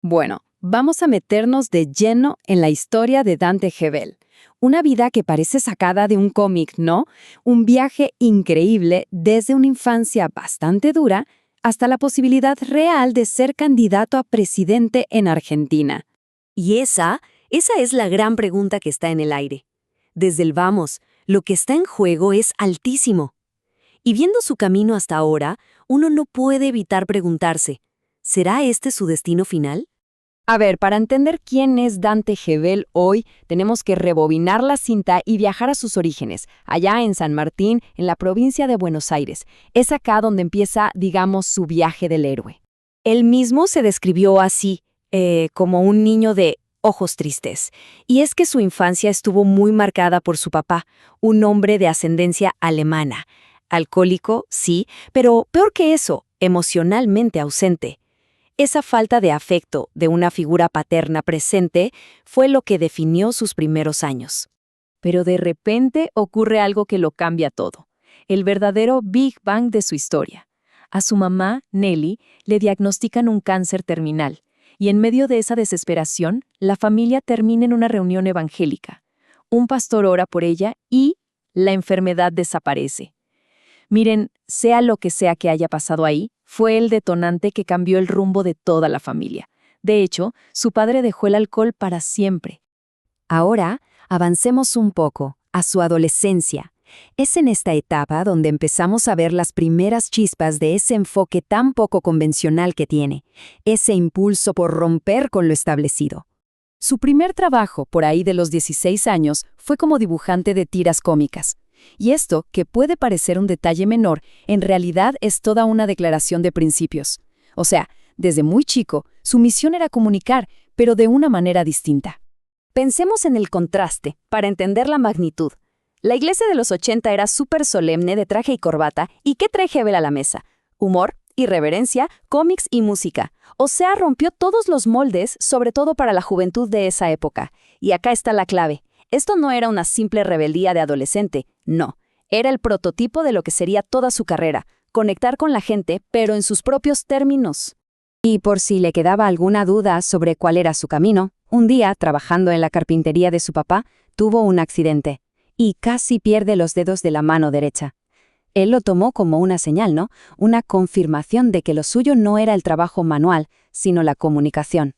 Bueno, vamos a meternos de lleno en la historia de Dante Gebel. Una vida que parece sacada de un cómic, ¿no? Un viaje increíble desde una infancia bastante dura hasta la posibilidad real de ser candidato a presidente en Argentina. Y esa es la gran pregunta que está en el aire. Desde el vamos, lo que está en juego es altísimo. Y viendo su camino hasta ahora, uno no puede evitar preguntarse, ¿será este su destino final? A ver, para entender quién es Dante Gebel hoy, tenemos que rebobinar la cinta y viajar a sus orígenes, allá en San Martín, en la provincia de Buenos Aires. Es acá donde empieza, digamos, su viaje del héroe. Él mismo se describió así, como un niño de ojos tristes. Y es que su infancia estuvo muy marcada por su papá, un hombre de ascendencia alemana. Alcohólico, sí, pero peor que eso, emocionalmente ausente. Esa falta de afecto de una figura paterna presente fue lo que definió sus primeros años. Pero de repente ocurre algo que lo cambia todo. El verdadero Big Bang de su historia. A su mamá, Nelly, le diagnostican un cáncer terminal, y en medio de esa desesperación, la familia termina en una reunión evangélica. Un pastor ora por ella y la enfermedad desaparece. Miren, sea lo que sea que haya pasado ahí, fue el detonante que cambió el rumbo de toda la familia. De hecho, su padre dejó el alcohol para siempre. Ahora, avancemos un poco a su adolescencia. Es en esta etapa donde empezamos a ver las primeras chispas de ese enfoque tan poco convencional que tiene, ese impulso por romper con lo establecido. Su primer trabajo, por ahí de los 16 años, fue como dibujante de tiras cómicas. Y esto, que puede parecer un detalle menor, en realidad es toda una declaración de principios. O sea, desde muy chico, su misión era comunicar, pero de una manera distinta. Pensemos en el contraste, para entender la magnitud. La iglesia de los 80 era súper solemne de traje y corbata, ¿y qué trae Gebel a la mesa? Humor, irreverencia, cómics y música. O sea, rompió todos los moldes, sobre todo para la juventud de esa época. Y acá está la clave. Esto no era una simple rebeldía de adolescente, no. Era el prototipo de lo que sería toda su carrera, conectar con la gente, pero en sus propios términos. Y por si le quedaba alguna duda sobre cuál era su camino, un día, trabajando en la carpintería de su papá, tuvo un accidente y casi pierde los dedos de la mano derecha. Él lo tomó como una señal, ¿no? Una confirmación de que lo suyo no era el trabajo manual, sino la comunicación.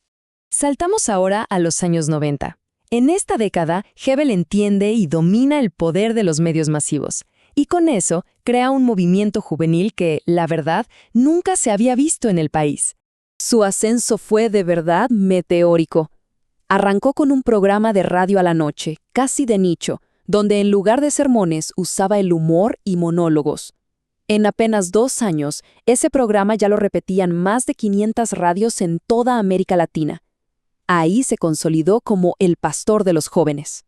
Saltamos ahora a los años 90. En esta década, Gebel entiende y domina el poder de los medios masivos, y con eso crea un movimiento juvenil que, la verdad, nunca se había visto en el país. Su ascenso fue de verdad meteórico. Arrancó con un programa de radio a la noche, casi de nicho, donde en lugar de sermones usaba el humor y monólogos. En apenas 2 años, ese programa ya lo repetían más de 500 radios en toda América Latina. Ahí se consolidó como el pastor de los jóvenes.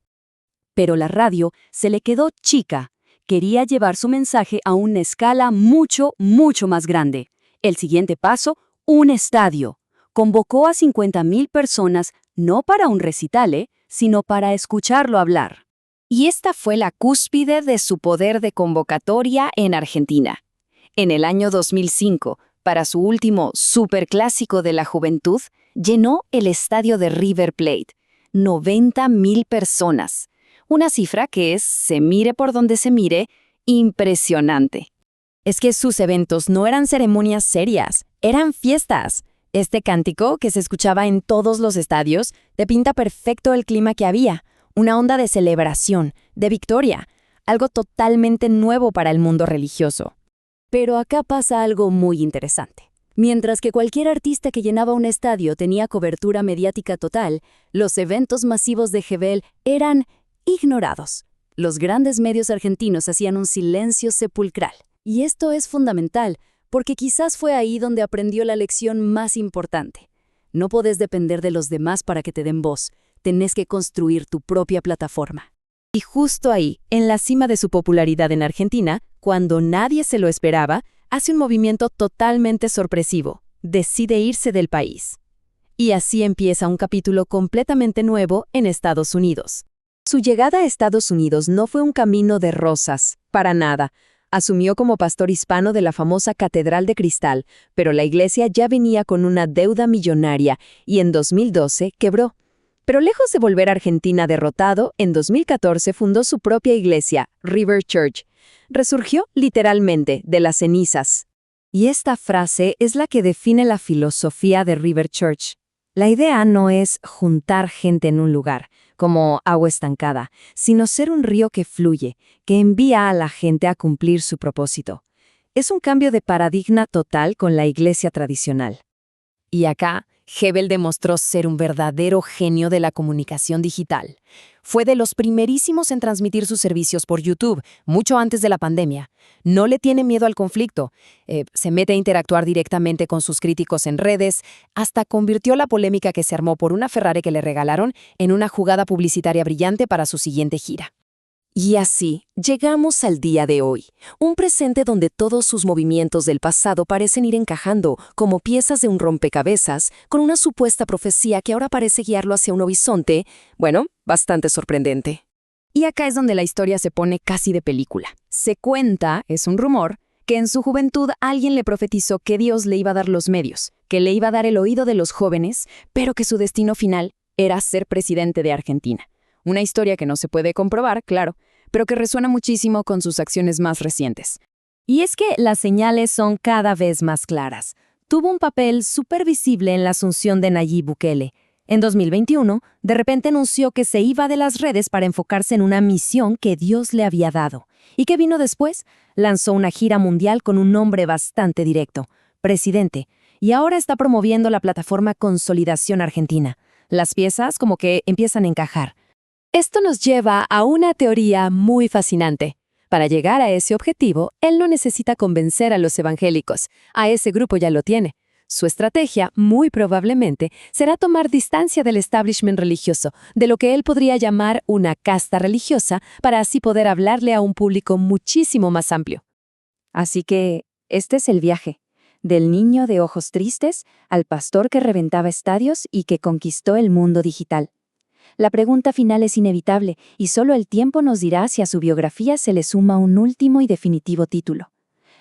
Pero la radio se le quedó chica. Quería llevar su mensaje a una escala mucho, mucho más grande. El siguiente paso, un estadio. Convocó a 50,000 personas, no para un recital, sino para escucharlo hablar. Y esta fue la cúspide de su poder de convocatoria en Argentina. En el año 2005, para su último superclásico de la juventud, llenó el estadio de River Plate, 90,000 personas. Una cifra que es, se mire por donde se mire, impresionante. Es que sus eventos no eran ceremonias serias, eran fiestas. Este cántico, que se escuchaba en todos los estadios, te pinta perfecto el clima que había, una onda de celebración, de victoria, algo totalmente nuevo para el mundo religioso. Pero acá pasa algo muy interesante. Mientras que cualquier artista que llenaba un estadio tenía cobertura mediática total, los eventos masivos de Gebel eran ignorados. Los grandes medios argentinos hacían un silencio sepulcral. Y esto es fundamental, porque quizás fue ahí donde aprendió la lección más importante. No podés depender de los demás para que te den voz. Tenés que construir tu propia plataforma. Y justo ahí, en la cima de su popularidad en Argentina, cuando nadie se lo esperaba, hace un movimiento totalmente sorpresivo. Decide irse del país. Y así empieza un capítulo completamente nuevo en Estados Unidos. Su llegada a Estados Unidos no fue un camino de rosas, para nada. Asumió como pastor hispano de la famosa Catedral de Cristal, pero la iglesia ya venía con una deuda millonaria y en 2012 quebró. Pero lejos de volver a Argentina derrotado, en 2014 fundó su propia iglesia, River Church. Resurgió literalmente de las cenizas. Y esta frase es la que define la filosofía de River Church. La idea no es juntar gente en un lugar, como agua estancada, sino ser un río que fluye, que envía a la gente a cumplir su propósito. Es un cambio de paradigma total con la iglesia tradicional. Y acá, Hebel demostró ser un verdadero genio de la comunicación digital. Fue de los primerísimos en transmitir sus servicios por YouTube, mucho antes de la pandemia. No le tiene miedo al conflicto. Se mete a interactuar directamente con sus críticos en redes, hasta convirtió la polémica que se armó por una Ferrari que le regalaron en una jugada publicitaria brillante para su siguiente gira. Y así, llegamos al día de hoy, un presente donde todos sus movimientos del pasado parecen ir encajando como piezas de un rompecabezas con una supuesta profecía que ahora parece guiarlo hacia un horizonte, bueno, bastante sorprendente. Y acá es donde la historia se pone casi de película. Se cuenta, es un rumor, que en su juventud alguien le profetizó que Dios le iba a dar los medios, que le iba a dar el oído de los jóvenes, pero que su destino final era ser presidente de Argentina. Una historia que no se puede comprobar, claro, pero que resuena muchísimo con sus acciones más recientes. Y es que las señales son cada vez más claras. Tuvo un papel súper visible en la asunción de Nayib Bukele. En 2021, de repente anunció que se iba de las redes para enfocarse en una misión que Dios le había dado. ¿Y qué vino después? Lanzó una gira mundial con un nombre bastante directo, presidente, y ahora está promoviendo la plataforma Consolidación Argentina. Las piezas como que empiezan a encajar. Esto nos lleva a una teoría muy fascinante. Para llegar a ese objetivo, él no necesita convencer a los evangélicos. A ese grupo ya lo tiene. Su estrategia, muy probablemente, será tomar distancia del establishment religioso, de lo que él podría llamar una casta religiosa, para así poder hablarle a un público muchísimo más amplio. Así que, este es el viaje. Del niño de ojos tristes al pastor que reventaba estadios y que conquistó el mundo digital. La pregunta final es inevitable, y solo el tiempo nos dirá si a su biografía se le suma un último y definitivo título.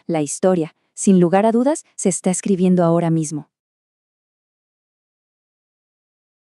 La historia, sin lugar a dudas, se está escribiendo ahora mismo.